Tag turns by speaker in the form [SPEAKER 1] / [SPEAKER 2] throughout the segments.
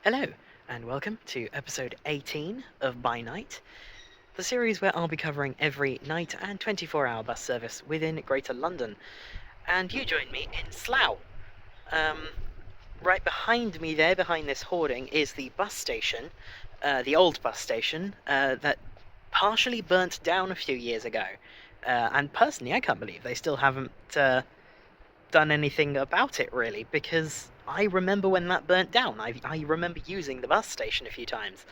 [SPEAKER 1] Hello, and welcome to episode 18 of By Night, the series where I'll be covering every night and 24-hour bus service within Greater London. And you join me in Slough. Right behind me there, behind this hoarding, is the bus station, the old bus station, that partially burnt down a few years ago. And personally, I can't believe they still haven't done anything about it, really, because I remember when that burnt down. I remember using the bus station a few times.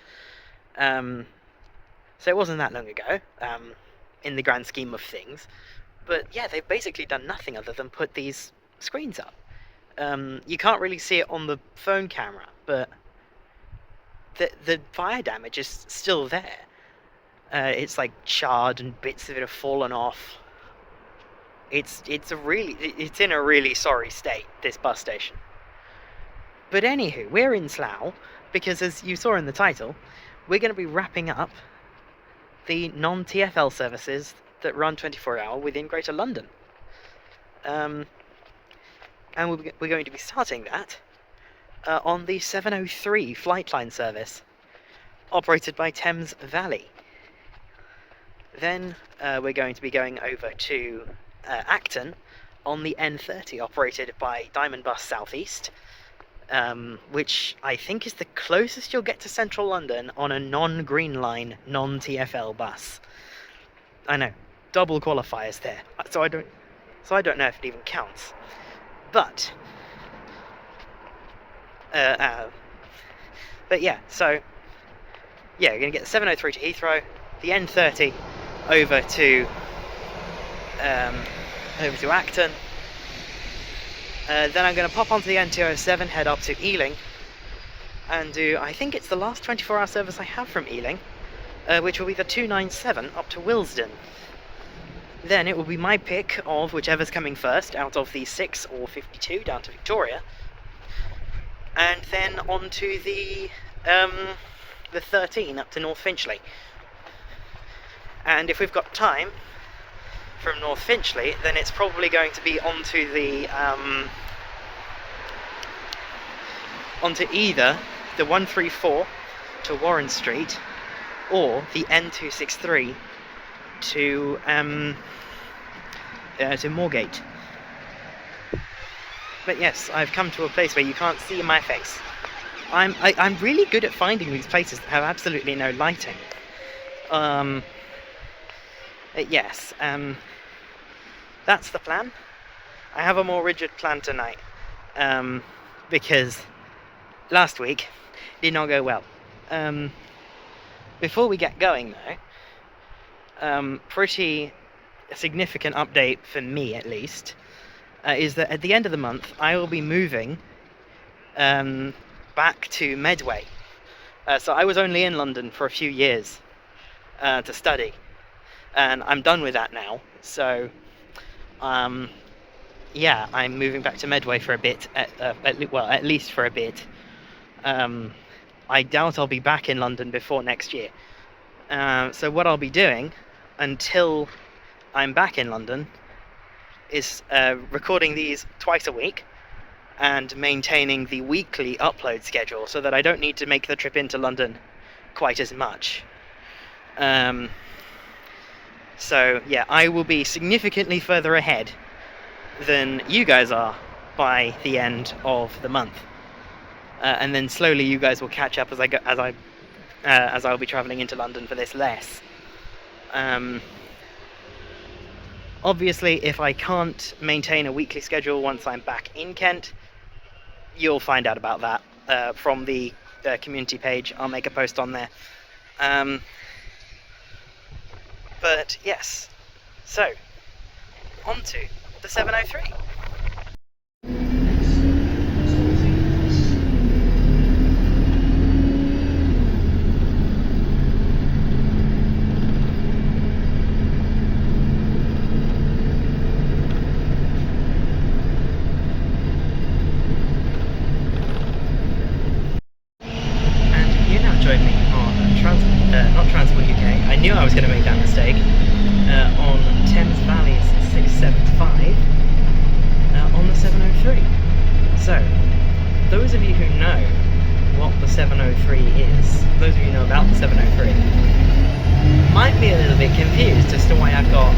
[SPEAKER 1] So it wasn't that long ago, in the grand scheme of things. But yeah, they've basically done nothing other than put these screens up. You can't really see it on the phone camera, but the fire damage is still there. It's like charred and bits of it have fallen off. It's in a really sorry state, this bus station. But anywho, we're in Slough because, as you saw in the title, we're going to be wrapping up the non-TfL services that run 24-hour within Greater London. And we're going to be starting that on the 703 FlightLine service, operated by Thames Valley. Then we're going to be going over to Acton on the N30, operated by Diaomond Bus Southeast, which I think is the closest you'll get to central London on a non-Green Line, non-TfL bus. I know, double qualifiers there, so I don't know if it even counts. But yeah, so yeah, we're gonna get the 703 to Heathrow, the N30 over to Acton. Then I'm going to pop onto the N207, head up to Ealing, and do, I think it's the last 24-hour service I have from Ealing, which will be the 297 up to Willesden. Then it will be my pick of whichever's coming first out of the 6 or 52 down to Victoria, and then on to the 13 up to North Finchley. And if we've got time from North Finchley, then it's probably going to be onto the onto either the 134 to Warren Street or the N263 to Moorgate. But yes, I've come to a place where you can't see my face. I'm really good at finding these places that have absolutely no lighting. Yes, that's the plan. I have a more rigid plan tonight, because last week did not go well. Before we get going though, pretty significant update for me at least, is that at the end of the month I will be moving back to Medway. So I was only in London for a few years to study, and I'm done with that now, so yeah, I'm moving back to Medway for a bit, at least for a bit. I doubt I'll be back in London before next year. So what I'll be doing until I'm back in London is recording these twice a week and maintaining the weekly upload schedule so that I don't need to make the trip into London quite as much. So yeah, I will be significantly further ahead than you guys are by the end of the month, and then slowly you guys will catch up as I'll be travelling into London for this less. Obviously, if I can't maintain a weekly schedule once I'm back in Kent, you'll find out about that from the community page. I'll make a post on there. But yes, so on to the 703. And you now join me on not Transport UK. I knew I was going to make that mistake. On Thames Valley's 675 on the 703. So, those of you who know what the 703 is, those of you who know about the 703, might be a little bit confused as to why I've got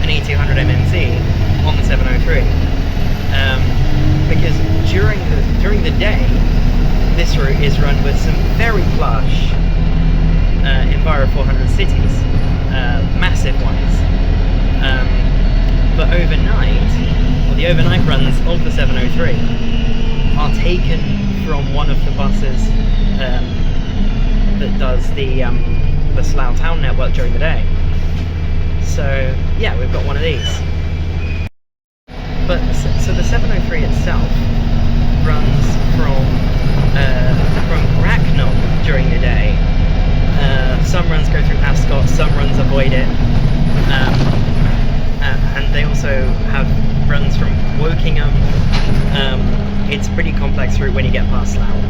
[SPEAKER 1] an E200 MMC on the 703. Because during the day, this route is run with some very plush Enviro 400 cities, massive ones. But overnight, or the overnight runs of the 703 are taken from one of the buses that does the Slough town network during the day. So yeah, we've got one of these. But so the 703 itself runs from Bracknell during the day. Some runs go through Ascot, some runs avoid it, and they also have runs from Wokingham. It's a pretty complex route when you get past Slough,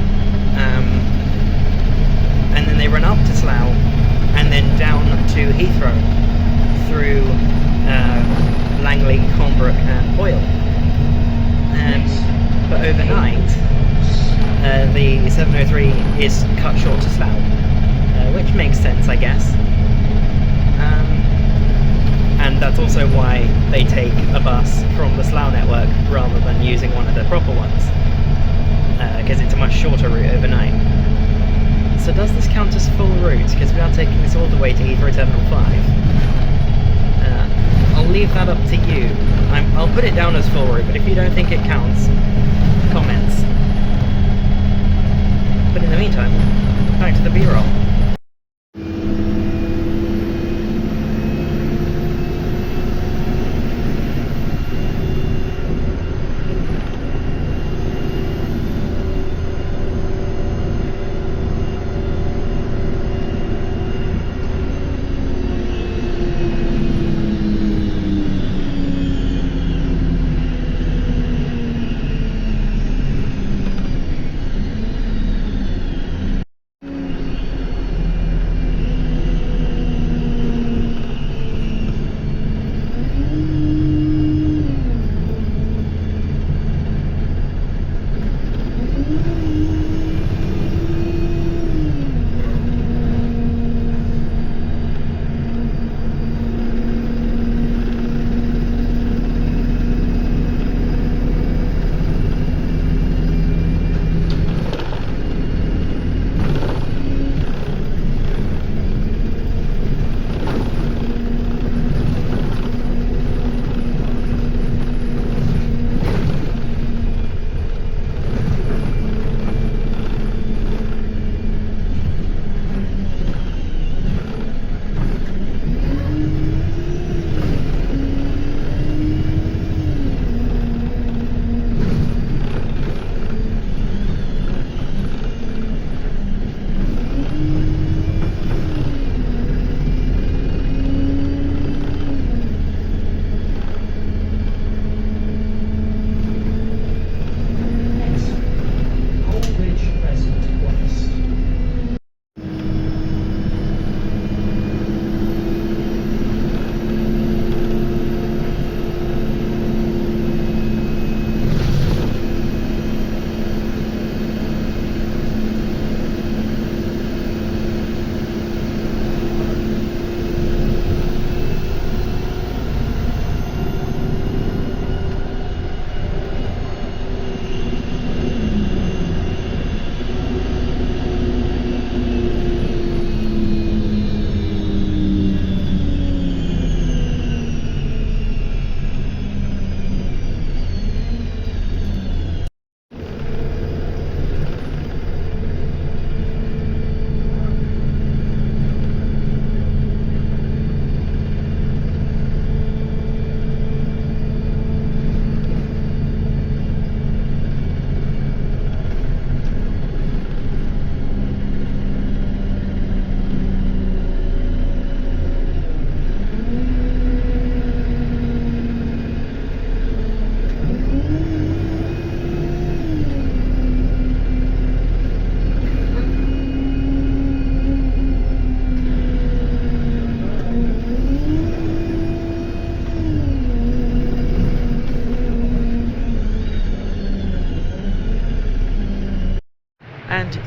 [SPEAKER 1] and then they run up to Slough and then down to Heathrow through Langley, Colnbrook and Hoyle. But overnight, the 703 is cut short to Slough, which makes sense, I guess. And that's also why they take a bus from the Slough network rather than using one of the proper ones, because it's a much shorter route overnight. So does this count as full route? Because we are taking this all the way to Heathrow Terminal 5. I'll leave that up to you. I'll put it down as full route, but if you don't think it counts, comments. But in the meantime, back to the B-roll.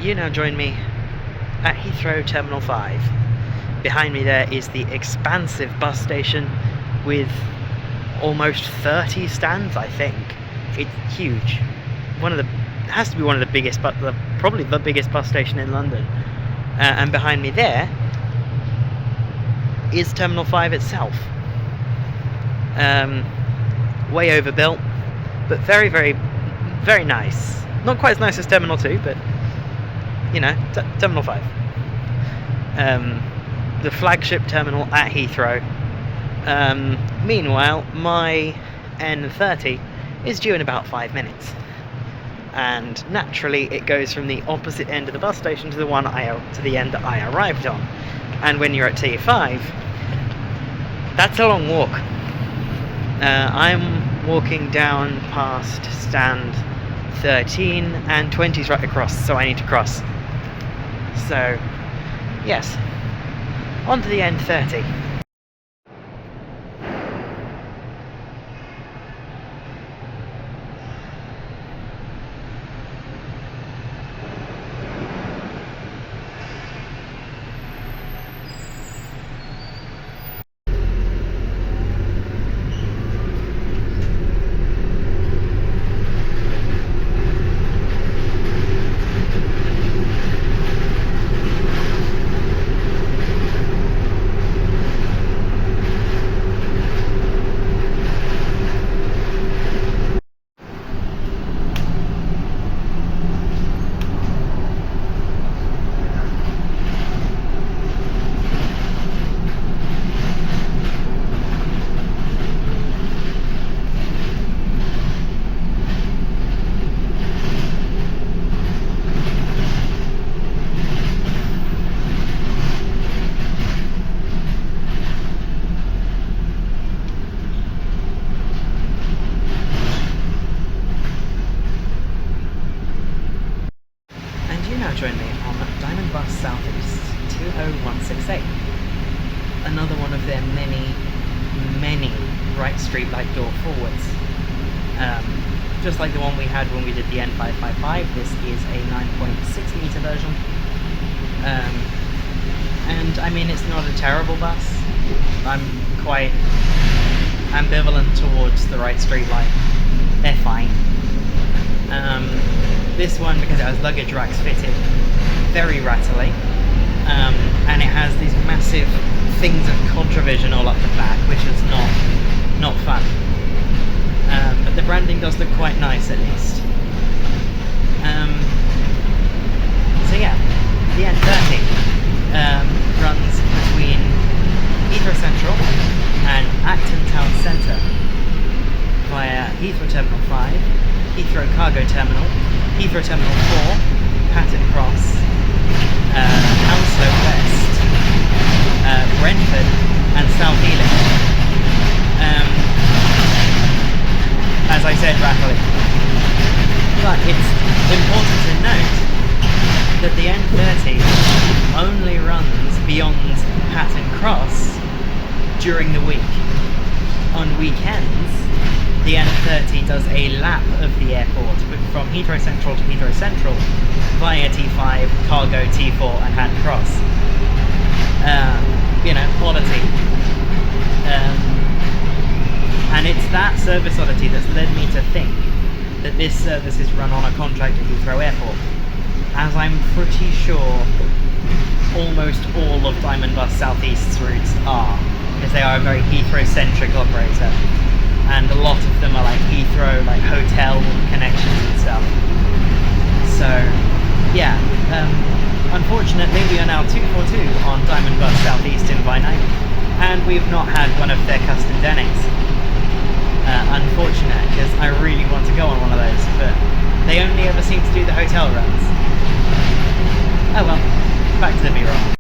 [SPEAKER 1] you now join me at Heathrow Terminal 5. Behind me there is the expansive bus station with almost 30 stands, I think. It's huge. It has to be one of the biggest, but probably the biggest bus station in London. And behind me there is Terminal 5 itself. Way overbuilt, but very, very, very nice. Not quite as nice as Terminal 2, but you know, Terminal 5. The flagship terminal at Heathrow. Meanwhile, my N30 is due in about 5 minutes, and naturally it goes from the opposite end of the bus station to the end that I arrived on. And when you're at T5, that's a long walk. I'm walking down past stand 13, and 20 is right across, so I need to cross. So, yes, on to the N30. Join me on Diamond Bus Southeast 20168. Another one of their many right street light door forwards. Just like the one we had when we did the N555, this is a 9.6 metre version. And I mean, it's not a terrible bus. I'm quite ambivalent towards the right street light. They're fine. This one, because it has luggage racks fitted, very rattly, and it has these massive things of contravision all up the back, which is not fun. But the branding does look quite nice, at least. So yeah, the N30 runs between Heathrow Central and Acton Town Centre via Heathrow Terminal 5, Heathrow Cargo Terminal, Heathrow Terminal 4, Hatton Cross, Hounslow West, Brentford, and South Ealing. As I said, rattling. But it's important to note that the N30 only runs beyond Hatton Cross during the week. On weekends, the N30 does a lap of the airport, from Heathrow Central to Heathrow Central via T5, Cargo, T4 and Hatton Cross. You know, oddity. And it's that service oddity that's led me to think that this service is run on a contract at Heathrow Airport, as I'm pretty sure almost all of Diamond Bus Southeast's routes are, because they are a very Heathrow-centric operator. And a lot of them are like Heathrow, like hotel connections and stuff. So, yeah, unfortunately we are now 242 on Diamond Bus Southeast in Vinay, and we've not had one of their custom Dennings. Unfortunate, because I really want to go on one of those, but they only ever seem to do the hotel runs. Oh well, back to the B-roll.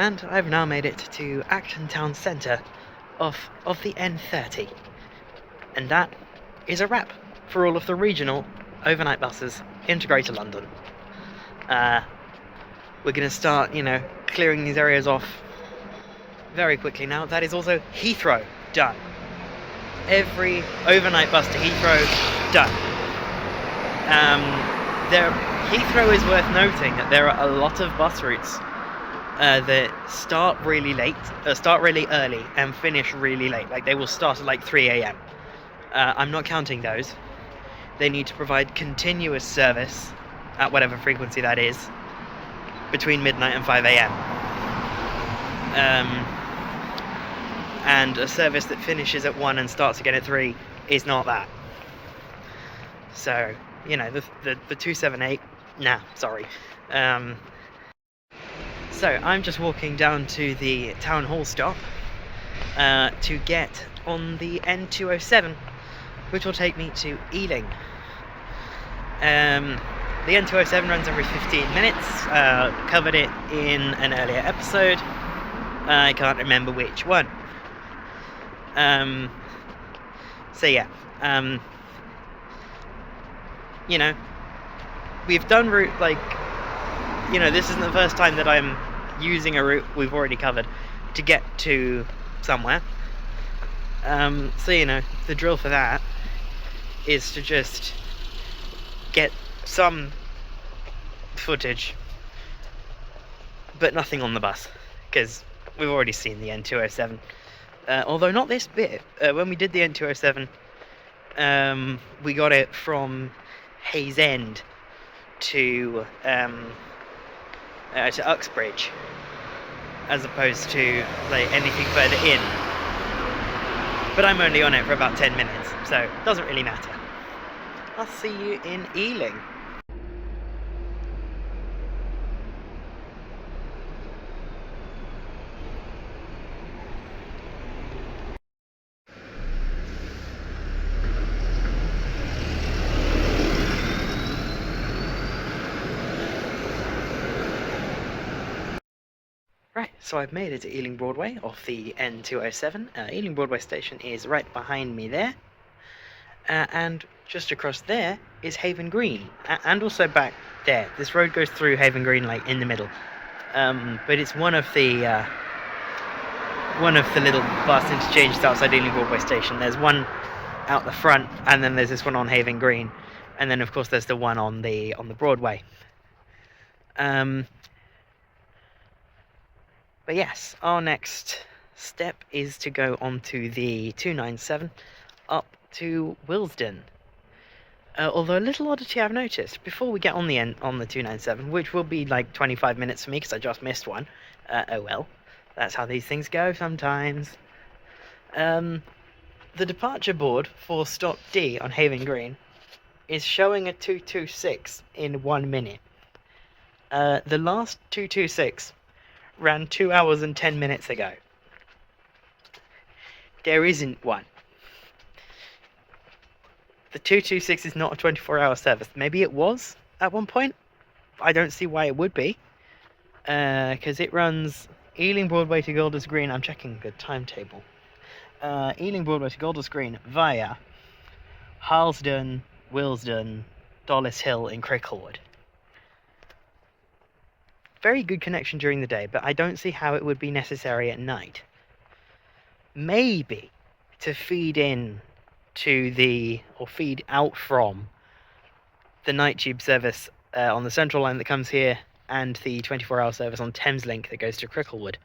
[SPEAKER 1] And I've now made it to Acton Town Centre of the N30. And that is a wrap for all of the regional overnight buses into Greater London. We're going to start, clearing these areas off very quickly now. That is also Heathrow done. Every overnight bus to Heathrow done. Heathrow is worth noting that there are a lot of bus routes that start really early and finish really late. Like, they will start at like 3 a.m. I'm not counting those. They need to provide continuous service at whatever frequency that is between midnight and 5 a.m. And a service that finishes at 1 and starts again at 3 is not that. So, the 278, nah, sorry. So I'm just walking down to the Town Hall stop to get on the N207, which will take me to Ealing. The N207 runs every 15 minutes, covered it in an earlier episode. I can't remember which one. So yeah, we've done route, this isn't the first time that I'm using a route we've already covered to get to somewhere. So the drill for that is to just get some footage, but nothing on the bus, because we've already seen the N207. Although not this bit. When we did the N207, we got it from Hayes End to Uxbridge, as opposed to anything further in. But I'm only on it for about 10 minutes, so it doesn't really matter. I'll see you in Ealing. Right, so I've made it to Ealing Broadway off the N207. Ealing Broadway station is right behind me there. And just across there is Haven Green, and also back there. This road goes through Haven Green, in the middle. But it's one of the little bus interchanges outside Ealing Broadway station. There's one out the front, and then there's this one on Haven Green, and then of course there's the one on the Broadway. But yes, our next step is to go onto the 297 up to Willesden. Although a little oddity I've noticed, before we get on the 297, which will be 25 minutes for me because I just missed one. Oh well, that's how these things go sometimes. The departure board for stop D on Haven Green is showing a 226 in 1 minute. The last 226 ran 2 hours and 10 minutes ago. There isn't one. The 226 is not a 24-hour service. Maybe it was at one point. I don't see why it would be. Because it runs Ealing Broadway to Golders Green. I'm checking the timetable. Ealing Broadway to Golders Green via Harlesden, Willesden, Dollis Hill and Cricklewood. Very good connection during the day, but I don't see how it would be necessary at night. Maybe to feed in to or feed out from the night tube service on the Central Line that comes here, and the 24-hour service on Thameslink that goes to Cricklewood.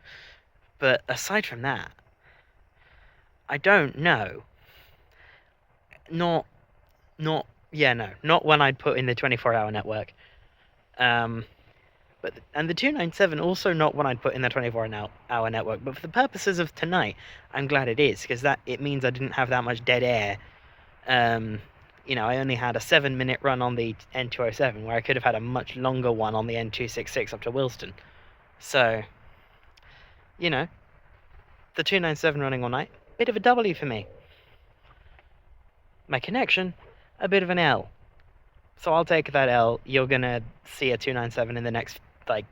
[SPEAKER 1] But aside from that, I don't know. Not when I'd put in the 24-hour network. And the 297 also not when I'd put in the 24-hour network, but for the purposes of tonight, I'm glad it is, because it means I didn't have that much dead air. I only had a 7-minute run on the N207, where I could have had a much longer one on the N266 up to Willesden. So, the 297 running all night, bit of a W for me. My connection, a bit of an L. So I'll take that L. You're gonna see a 297 in the next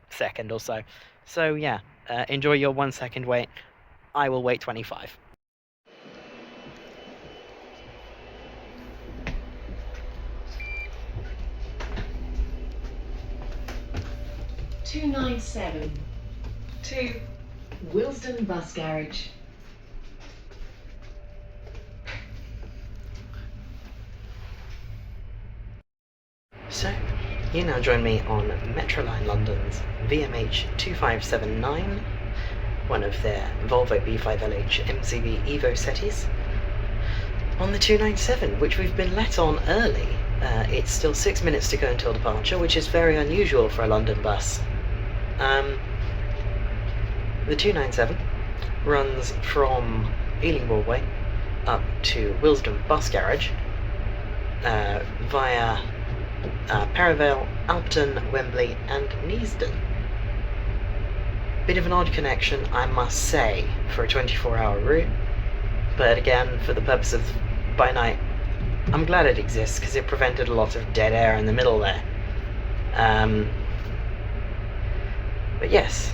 [SPEAKER 1] second or so. So yeah, enjoy your 1 second wait. I will wait 25.
[SPEAKER 2] (297) to Willesden Bus Garage.
[SPEAKER 1] So, you now join me on Metroline London's VMH 2579, one of their Volvo B5LH MCV Evo Setties, on the 297, which we've been let on early. It's still 6 minutes to go until departure, which is very unusual for a London bus. The 297 runs from Ealing Broadway up to Willesden Bus Garage via Perivale, Alpton, Wembley and Neasden. Bit of an odd connection, I must say, for a 24-hour route, but again, for the purpose of by night, I'm glad it exists because it prevented a lot of dead air in the middle there. But yes,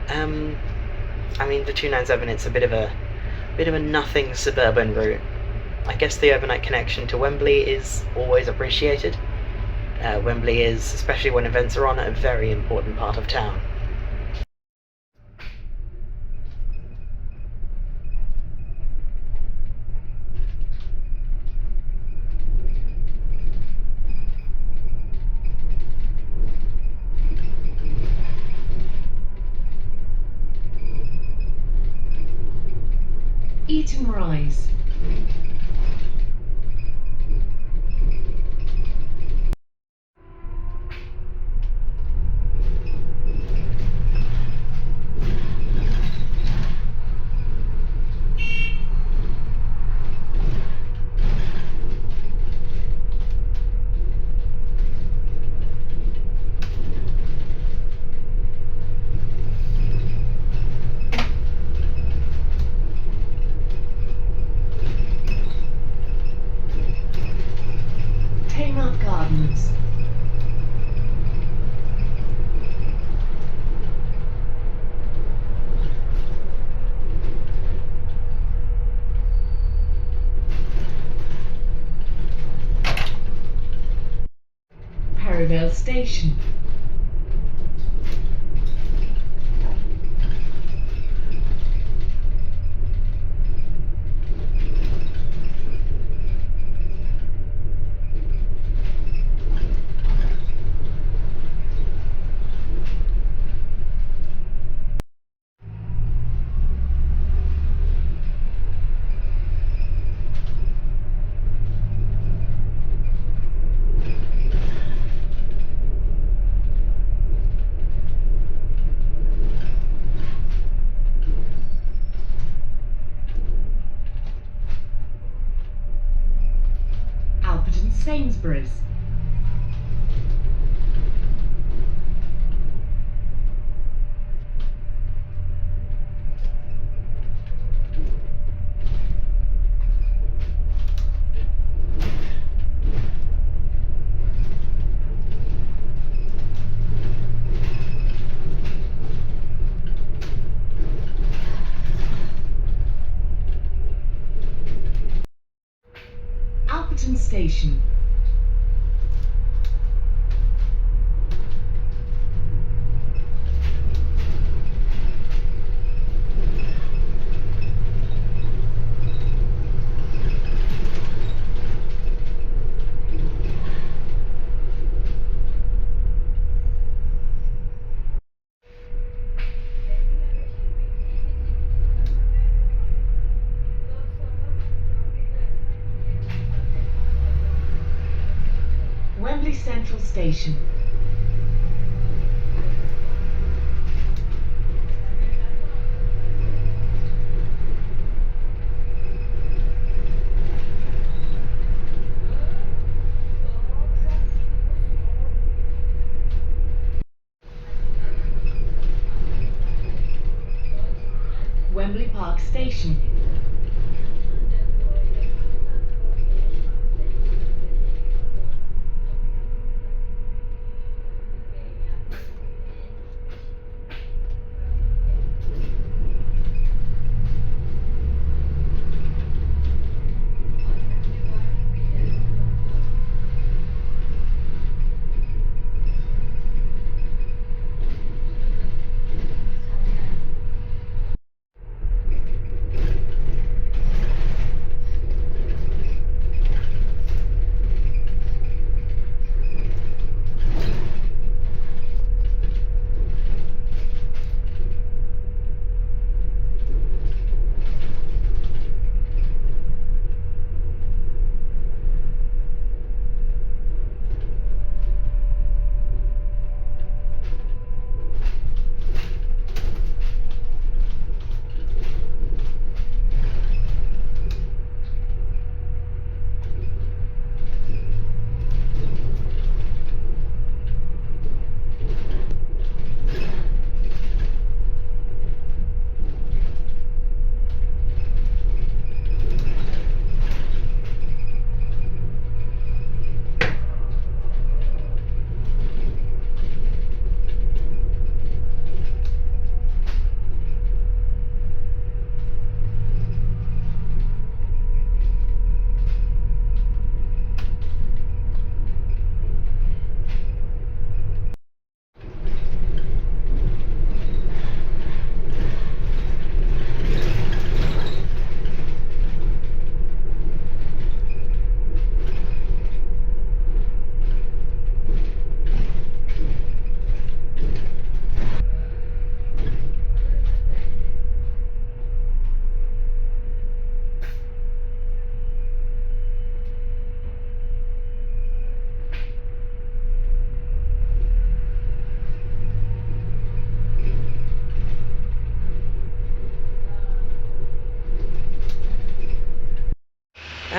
[SPEAKER 1] I mean the 297, it's a bit of a nothing suburban route. I guess the overnight connection to Wembley is always appreciated. Wembley is, especially when events are on, a very important part of town.
[SPEAKER 2] Eaton Rise. Gardens. Perivale Station. Sainsbury's. Alperton Station. Wembley Central Station. Wembley Park Station.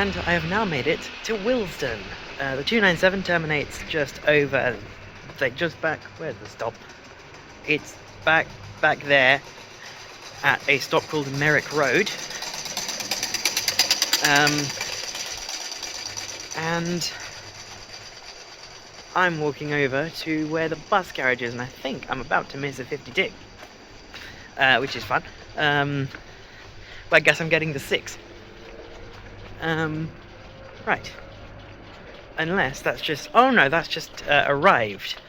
[SPEAKER 1] And I have now made it to Willesden. The 297 terminates just over, just back, where's the stop? It's back there at a stop called Merrick Road. And I'm walking over to where the bus garage is, and I think I'm about to miss a 52, which is fun. But I guess I'm getting the 6. Right. Unless that's just... Oh no, that's just arrived.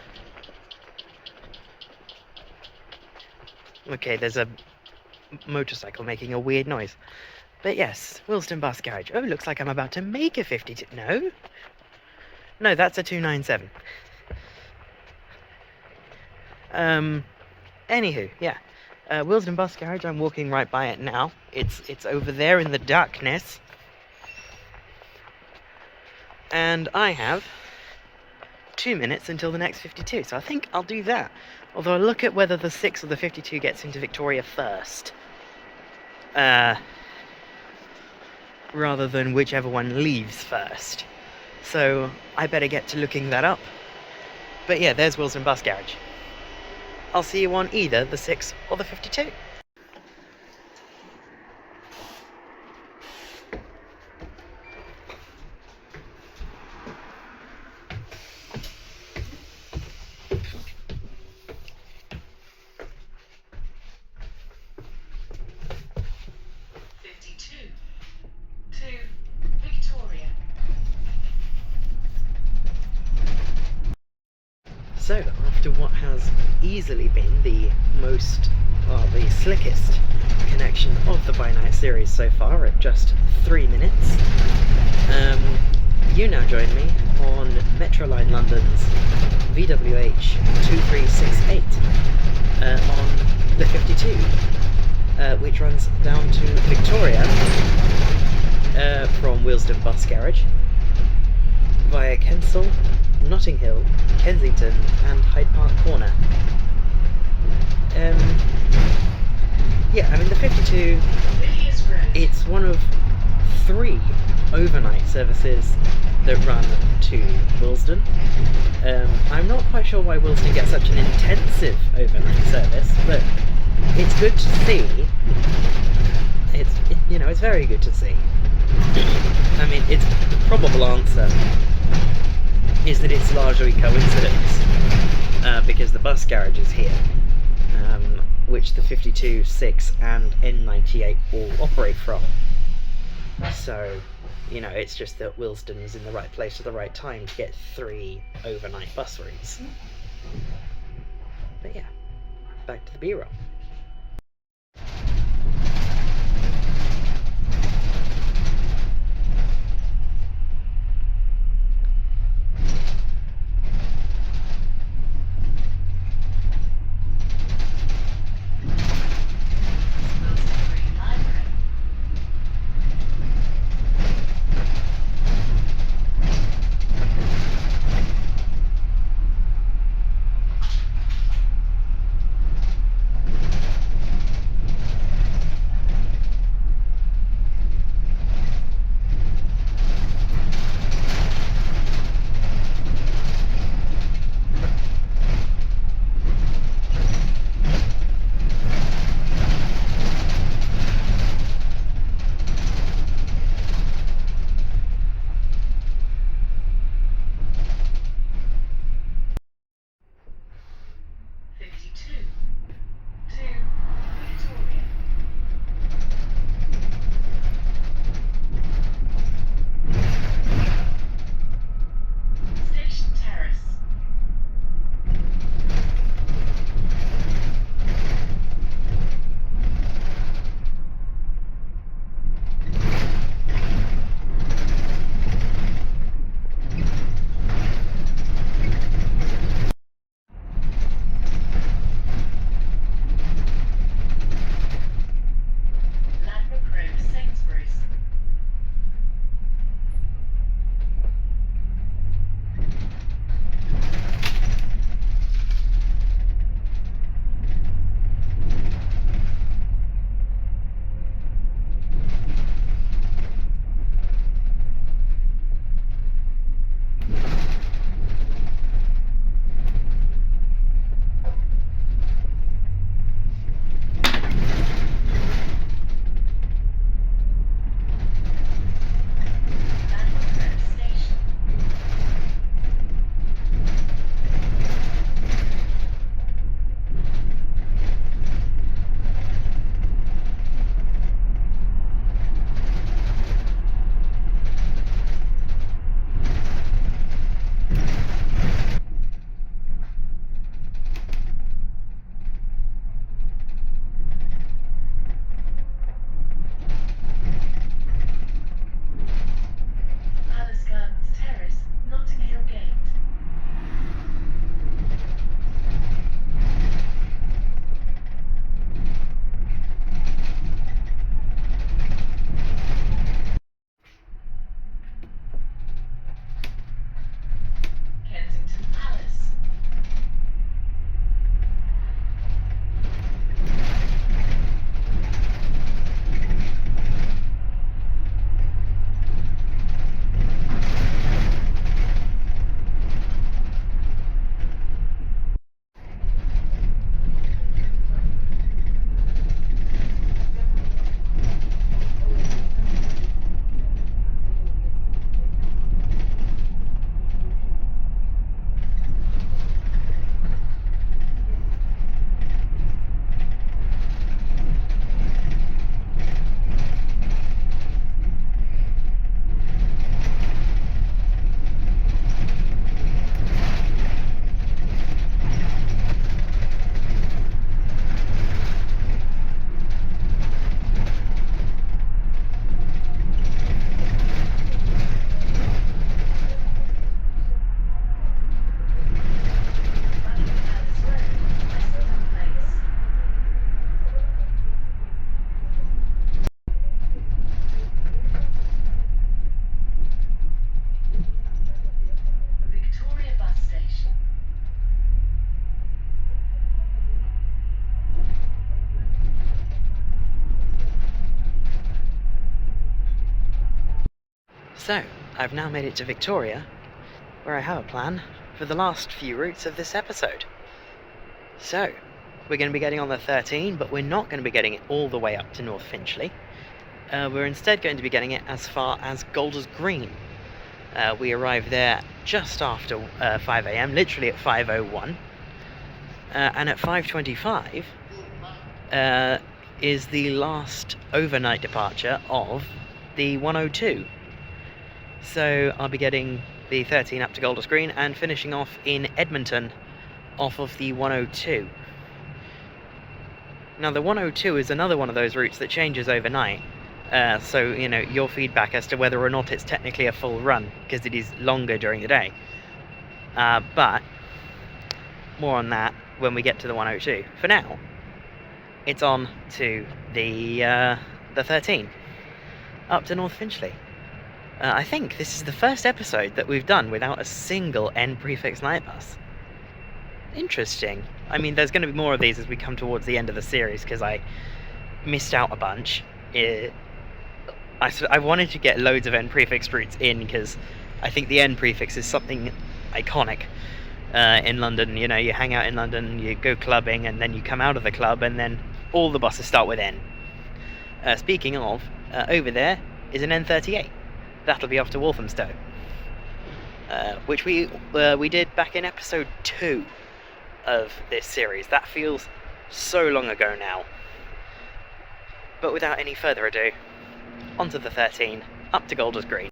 [SPEAKER 1] Okay, there's a motorcycle making a weird noise. But yes, Willesden Bus Garage. Oh, looks like I'm about to make a 52. No? No, that's a 297. Anywho, yeah. Willesden Bus Garage, I'm walking right by it now. It's over there in the darkness. And I have 2 minutes until the next 52, so I think I'll do that. Although I'll look at whether the 6 or the 52 gets into Victoria first. Rather than whichever one leaves first. So I better get to looking that up. But yeah, there's Willesden Bus Garage. I'll see you on either the 6 or the 52. So, after what has easily been the the slickest connection of the by night series so far at just 3 minutes, you now join me on Metroline London's VWH 2368 on the 52, which runs down to Victoria from Willesden Bus Garage via Kensal, Notting Hill, Kensington and Hyde Park Corner. Yeah, I mean the 52, it's one of 3 overnight services that run to Willesden. I'm not quite sure why Willesden gets such an intensive overnight service, but it's good to see. It's very good to see. I mean, it's the probable answer is that it's largely coincidence, because the bus garage is here, which the 52, 6 and N98 all operate from. So, it's just that Willesden was in the right place at the right time to get 3 overnight bus routes. But yeah, back to the B-roll. So, I've now made it to Victoria, where I have a plan for the last few routes of this episode. So, we're going to be getting on the 13, but we're not going to be getting it all the way up to North Finchley. We're instead going to be getting it as far as Golders Green. We arrived there just after 5 AM, literally at 5:01. And at 5:25 is the last overnight departure of the 102. So I'll be getting the 13 up to Golders Green and finishing off in Edmonton off of the 102. Now the 102 is another one of those routes that changes overnight. So, you know, your feedback as to whether or not it's technically a full run, because it is longer during the day. But more on that when we get to the 102. For now, it's on to the 13, up to North Finchley. I think this is the first episode that we've done without a single N prefix night bus. Interesting. I mean, there's going to be more of these as we come towards the end of the series, because I missed out a bunch. I wanted to get loads of N prefix routes in, because I think the N prefix is something iconic in London. You know, you hang out in London, you go clubbing, and then you come out of the club, and then all the buses start with N. Speaking of, over there is an N38. That'll be off to Walthamstow, which we did back in episode 2 of this series. That feels so long ago now. But without any further ado, onto the 13, up to Golders Green.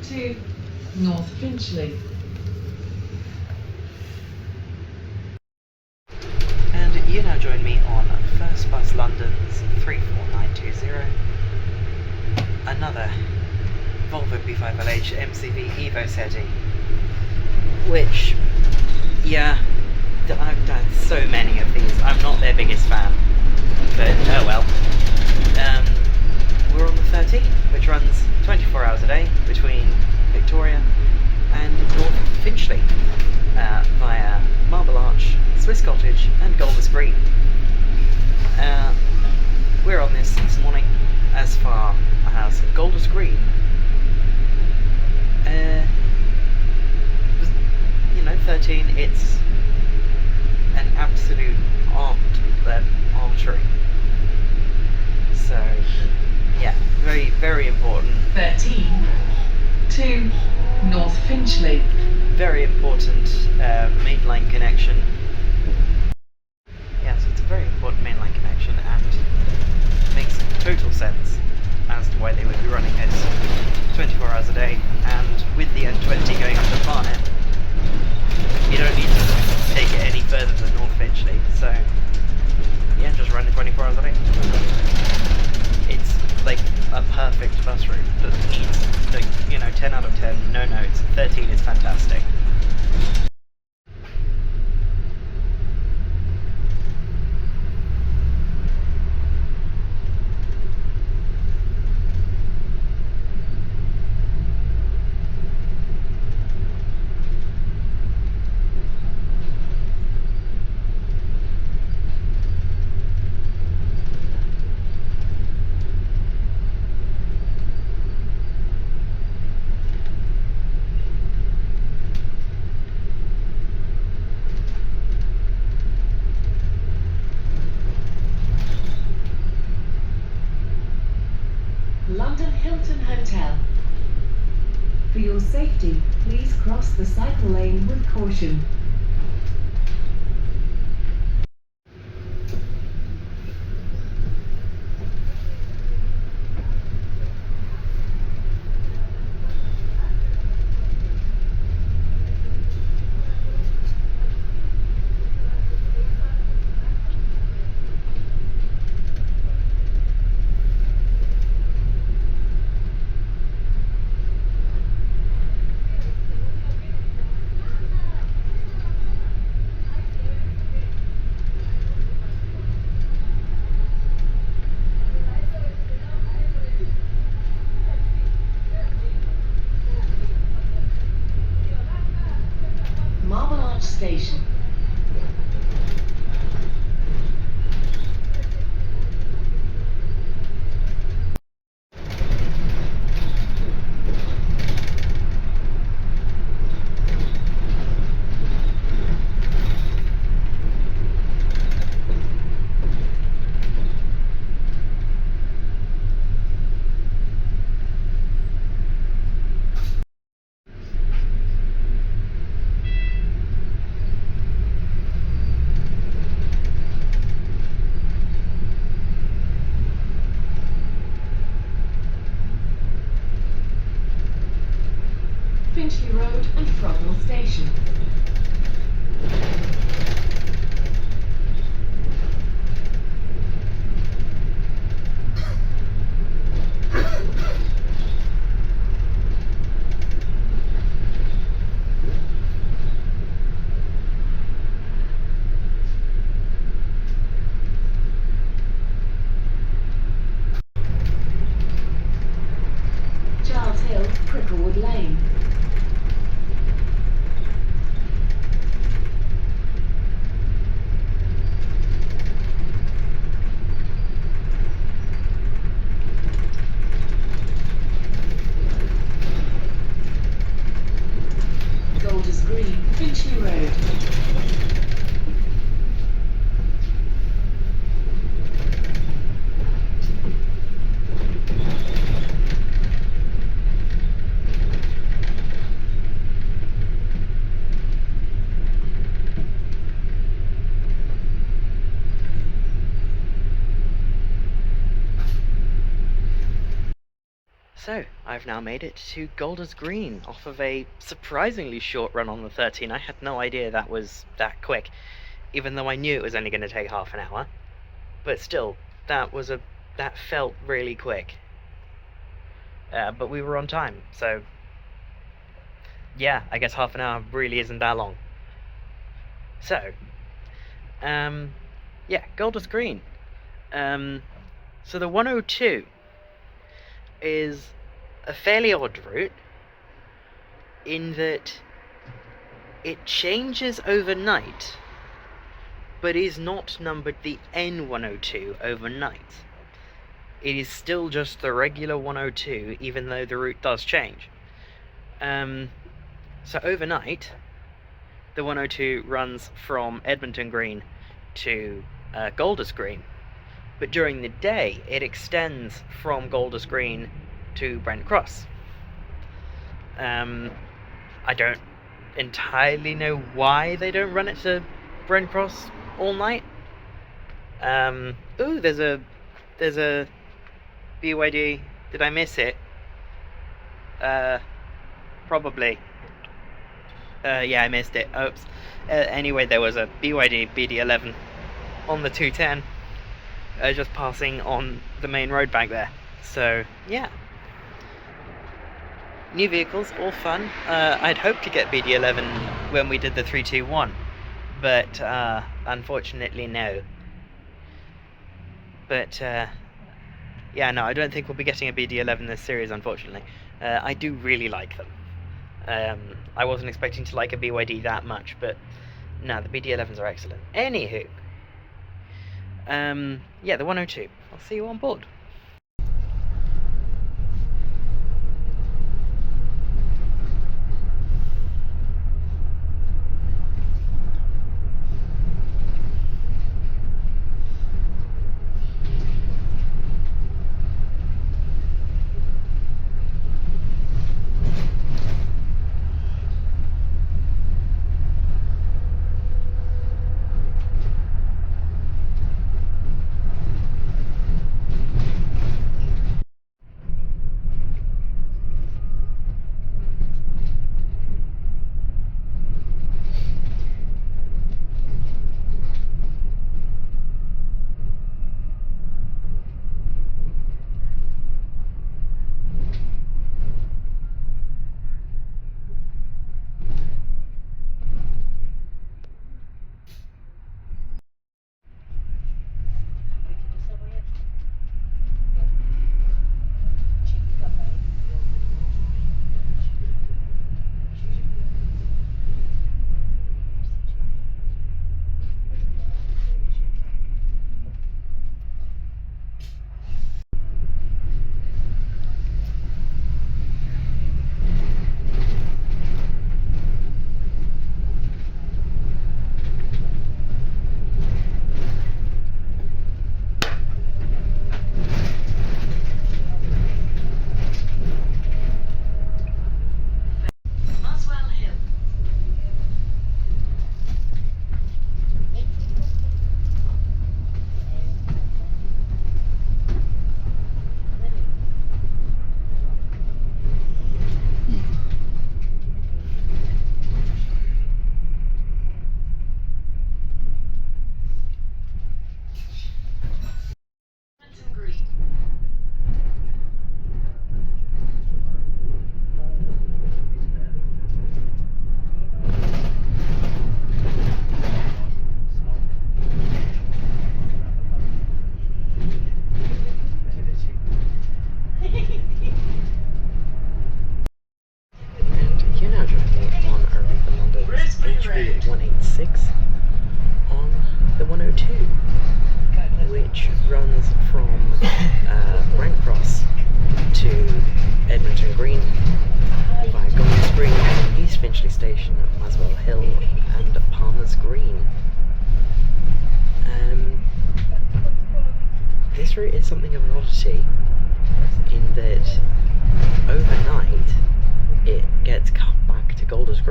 [SPEAKER 2] To North Finchley.
[SPEAKER 1] And you now join me on First Bus London's 34920, another Volvo B5LH MCV Evo SETI, which, yeah, I've done so many of these. I'm not their biggest fan, but oh well. We're on the 13, which runs 24 hours a day between Victoria and North Finchley via Marble Arch, Swiss Cottage and Golders Green. We're on this morning as far as Golders Green. You know, 13, it's an absolute artery. So, yeah, very, very important.
[SPEAKER 2] 13 to North Finchley.
[SPEAKER 1] Very important mainline connection. Yeah, so it's a very important mainline connection, and makes total sense as to why they would be running it 24 hours a day. And with the N20 going up to Barnet, you don't need to take it any further than North Finchley. So, yeah, just run it 24 hours a day. It's like a perfect bus route that needs, like, you know, 10 out of 10, no notes. 13 is fantastic.
[SPEAKER 2] London Hilton Hotel. For your safety, please cross the cycle lane with caution. Finchley Road and Frognall Station. Charles Hill, Cricklewood Lane. Golders Green, Finchley Road.
[SPEAKER 1] So, I've now made it to Golders Green off of a surprisingly short run on the 13. I had no idea that was that quick, even though I knew it was only going to take half an hour. But still, that felt really quick. But we were on time, so yeah, I guess half an hour really isn't that long. So, yeah, Golders Green. So the 102 is a fairly odd route in that it changes overnight, but is not numbered the N102 overnight. It is still just the regular 102, even though the route does change. So overnight, the 102 runs from Edmonton Green to Golders Green, but during the day it extends from Golders Green to Brent Cross. I don't entirely know why they don't run it to Brent Cross all night. Ooh, there's a BYD. Did I miss it? Probably. Yeah, I missed it. Oops. Anyway, there was a BYD BD11 on the 210, just passing on the main road back there. So, yeah. New vehicles, all fun. I'd hoped to get BD11 when we did the 321, but unfortunately no. But yeah, no, I don't think we'll be getting a BD11 this series, unfortunately. I do really like them. I wasn't expecting to like a BYD that much, but no, the BD11s are excellent. Anywho, yeah, the 102. I'll see you on board.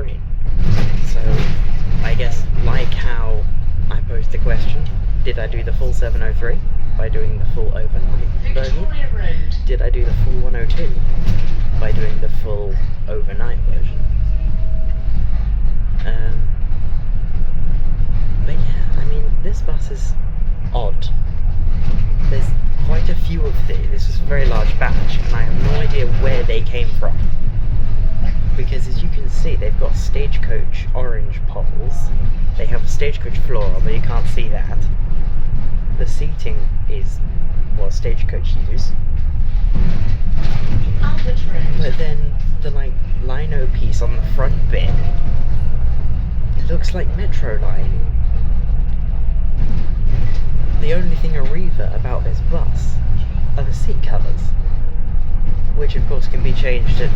[SPEAKER 1] Green. So I guess, like how I posed the question, did I do the full 703 by doing the full overnight version? Did I do the full 102 by doing the full overnight version? But yeah, I mean, this bus is odd. There's quite a few of these. This is a very large batch, and I have no idea where they came from. Because as you can see, they've got stagecoach orange poles. They have a stagecoach floral, but you can't see that. The seating is what stagecoach use. But then the lino piece on the front bit, it looks like Metro Line. The only thing Arriva about this bus are the seat covers, which of course can be changed at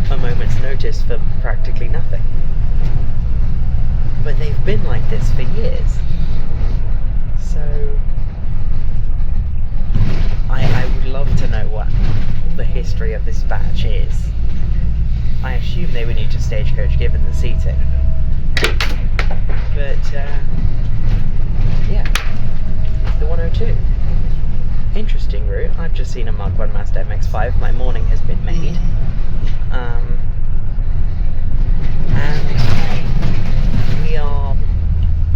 [SPEAKER 1] a moment's notice for practically nothing. But they've been like this for years. So I would love to know what the history of this batch is. I assume they would need to stagecoach given the seating. But yeah, the 102. Interesting route. I've just seen a Mark 1 Mazda MX-5. My morning has been made. And we are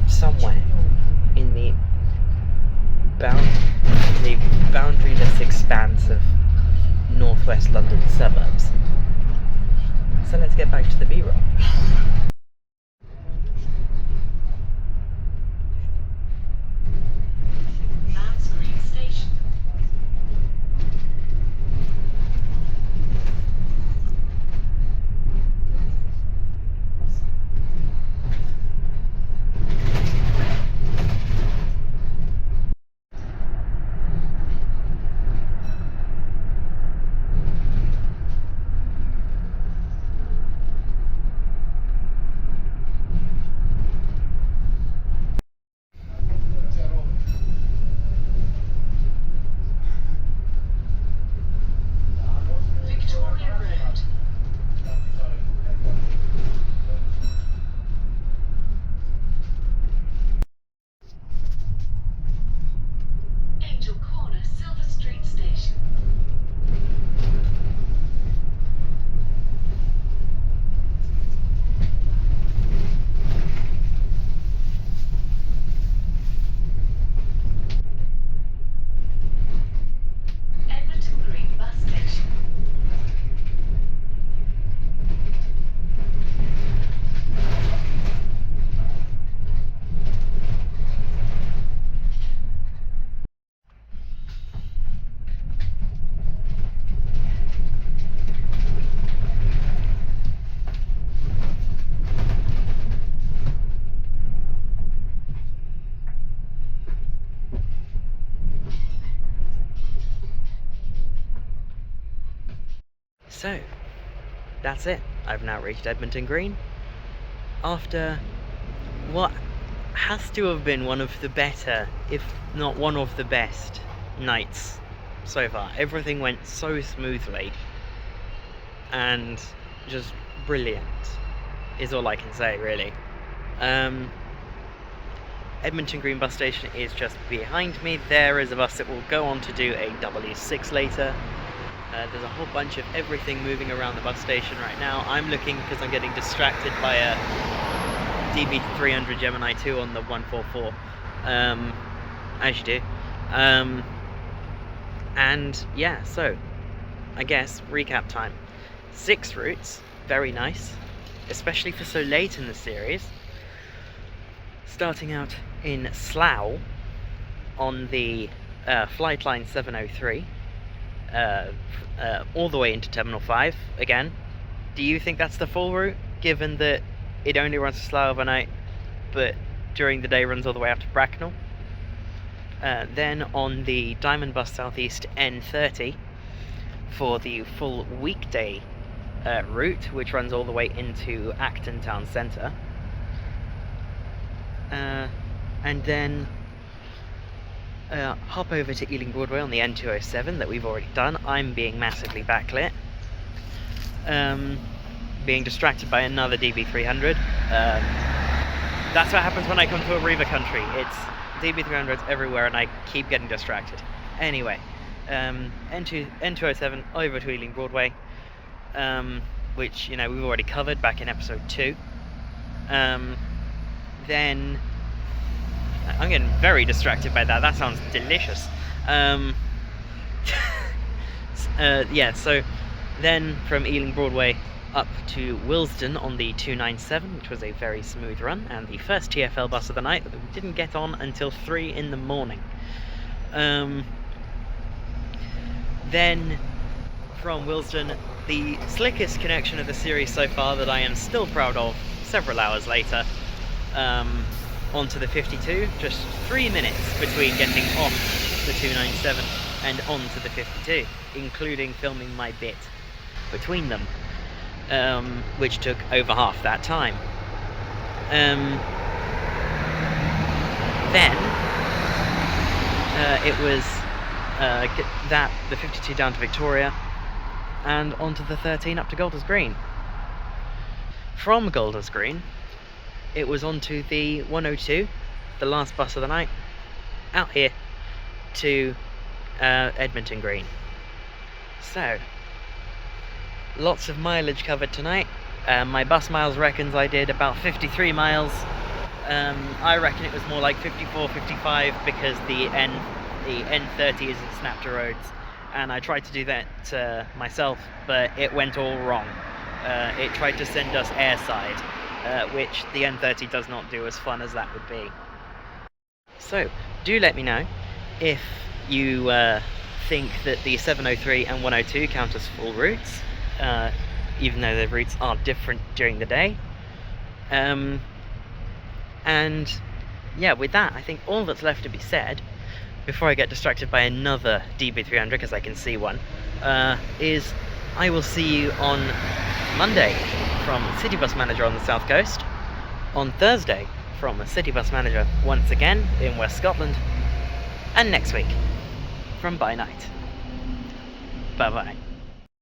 [SPEAKER 1] somewhere in the boundaryless expanse of northwest London suburbs. So let's get back to the B-roll.
[SPEAKER 2] Edmonton Green Bus Station.
[SPEAKER 1] So, that's it. I've now reached Edmonton Green. After what has to have been one of the better, if not one of the best, nights so far. Everything went so smoothly and just brilliant is all I can say, really. Edmonton Green bus station is just behind me. There is a bus that will go on to do a W6 later. There's a whole bunch of everything moving around the bus station right now. I'm looking because I'm getting distracted by a DB300 Gemini 2 on the 144, as you do. And yeah, so I guess recap time. 6 routes, very nice, especially for so late in the series. Starting out in Slough on the FlightLine 703. All the way into Terminal 5 again. Do you think that's the full route, given that it only runs to Slough overnight, but during the day runs all the way out to Bracknell? Then on the Diaomond Bus Southeast N30 for the full weekday route, which runs all the way into Acton Town Centre. And then hop over to Ealing Broadway on the N207 that we've already done. I'm being massively backlit. being distracted by another DB300. That's what happens when I come to a Reaver country. It's DB300s everywhere and I keep getting distracted. Anyway, N207 over to Ealing Broadway, which, you know, we've already covered back in episode 2. Then I'm getting very distracted by that. That sounds delicious. Yeah, so then from Ealing Broadway up to Willesden on the 297, which was a very smooth run, and the first TfL bus of the night that we didn't get on until 3 in the morning. Then from Willesden, the slickest connection of the series so far that I am still proud of, several hours later, onto the 52, just 3 minutes between getting off the 297 and onto the 52, including filming my bit between them, which took over half that time. Then it was the 52 down to Victoria and onto the 13 up to Golders Green. From Golders Green it was onto the 102, the last bus of the night, out here to Edmonton Green. So lots of mileage covered tonight. My bus miles reckons I did about 53 miles. I reckon it was more like 54, 55 because the N30 isn't snapped to roads, and I tried to do that myself, but it went all wrong. It tried to send us airside, which the N30 does not do as fun as that would be. So do let me know if you think that the 703 and 102 count as full routes, even though the routes are different during the day. And yeah, with that, I think all that's left to be said, before I get distracted by another DB300, because I can see one, is I will see you on Monday from City Bus Manager on the South Coast, on Thursday from a City Bus Manager once again in West Scotland, and next week from By Night. Bye bye.